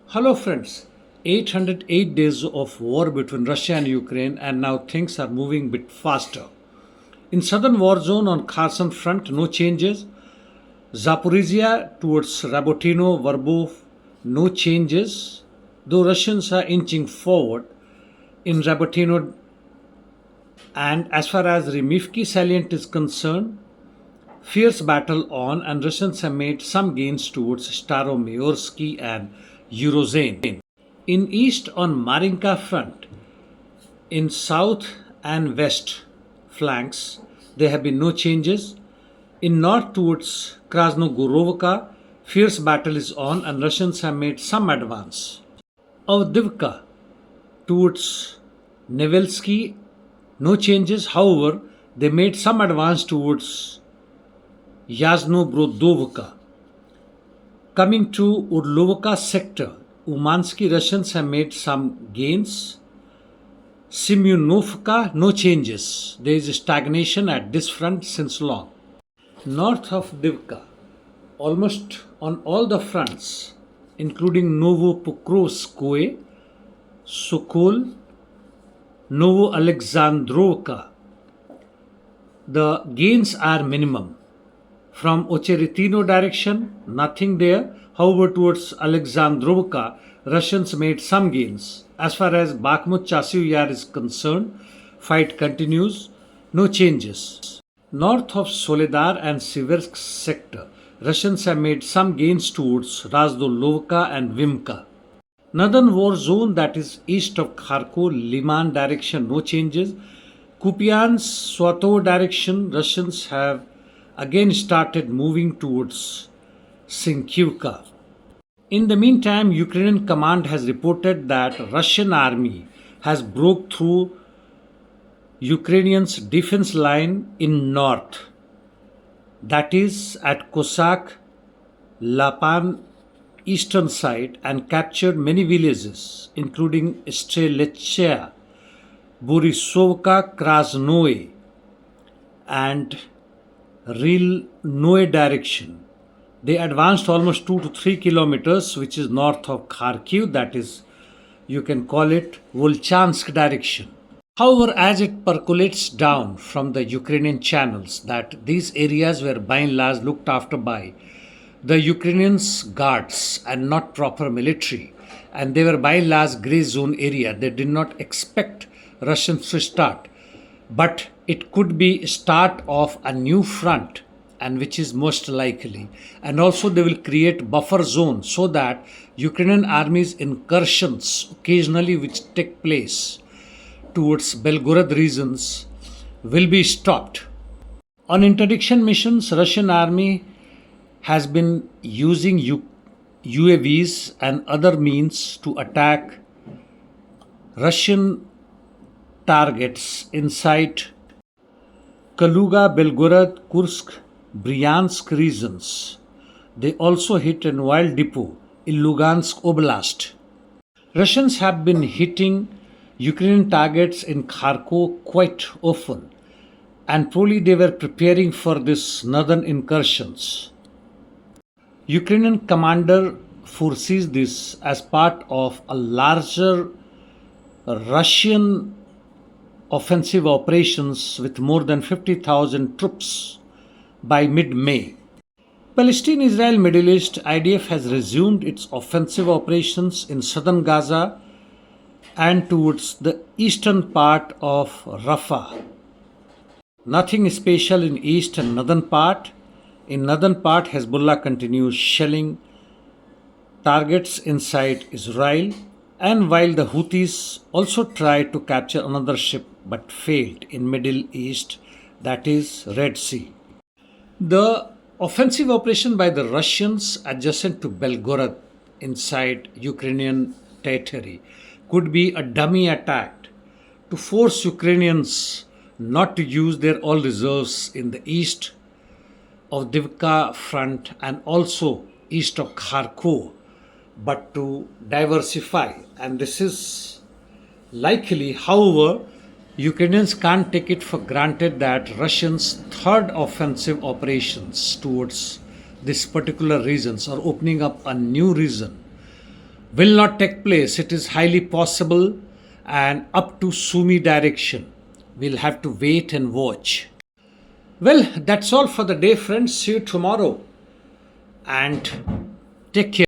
Hello, friends. 808 days of war between Russia and Ukraine, and now things are moving a bit faster. In southern war zone on Kherson front, no changes. Zaporizhia towards Rabotino, Verbov, no changes. Though Russians are inching forward in Rabotino, and as far as Vremivka salient is concerned, fierce battle on, and Russians have made some gains towards Staromayorsky and Eurozane. In east on Marinka front, in south and west flanks, there have been no changes. In north towards Krasnohorivka, fierce battle is on and Russians have made some advance. Avdiivka towards Nevelsky, no changes. However, they made some advance towards Yasnobrodovka. Coming to Urlovka sector, Umansky Russians have made some gains. Semyonovka, no changes. There is a stagnation at this front since long. North of Divka, almost on all the fronts, including Novopokrovskoye, Sokol, Novoalexandrovka, the gains are minimum. From Ocheretino direction, nothing there. However, towards Alexandrovka, Russians made some gains. As far as Bakhmut Chasiv Yar is concerned, fight continues, no changes. North of Soledar and Siversk sector, Russians have made some gains towards Razdolovka and Vimka. Northern war zone, that is east of Kharkov, Lyman direction, no changes. Kupiansk, Swatovo direction, Russians have again started moving towards Synkivka. In the meantime, Ukrainian command has reported that Russian army has broke through Ukrainians' defense line in north, that is at Cossack, Lapan eastern side, and captured many villages including Strelechea, Borisovka, Krasnoe, and Real Noe direction. They advanced almost 2 to 3 kilometers, which is north of Kharkiv, that is, you can call it Volchansk direction. However, as it percolates down from the Ukrainian channels that these areas were by and large looked after by the Ukrainians' guards and not proper military, and they were by and large grey zone area, they did not expect Russians to start. But it could be start of a new front, and which is most likely, and also they will create buffer zone so that Ukrainian armies incursions occasionally which take place towards Belgorod regions will be stopped. On interdiction missions, Russian army has been using UAVs and other means to attack Russian targets inside Kaluga, Belgorod, Kursk, Bryansk regions. They also hit an oil depot in Lugansk Oblast. Russians have been hitting Ukrainian targets in Kharkov quite often, and probably they were preparing for this northern incursions. Ukrainian commander foresees this as part of a larger Russian offensive operations with more than 50,000 troops by mid-May. Palestine Israel Middle East IDF has resumed its offensive operations in southern Gaza and towards the eastern part of RFA. Nothing special in east and northern part. In northern part, Hezbollah continues shelling targets inside Israel, and while the Houthis also tried to capture another ship but failed in Middle East, that is Red Sea. The offensive operation by the Russians adjacent to Belgorod inside Ukrainian territory could be a dummy attack to force Ukrainians not to use their all reserves in the east of Divka front and also east of Kharkov, but to diversify. And this is likely. However, Ukrainians can't take it for granted that Russians' third offensive operations towards this particular regions are opening up a new region will not take place. It is highly possible and up to Sumi direction. We'll have to wait and watch. Well, that's all for the day, friends. See you tomorrow and take care.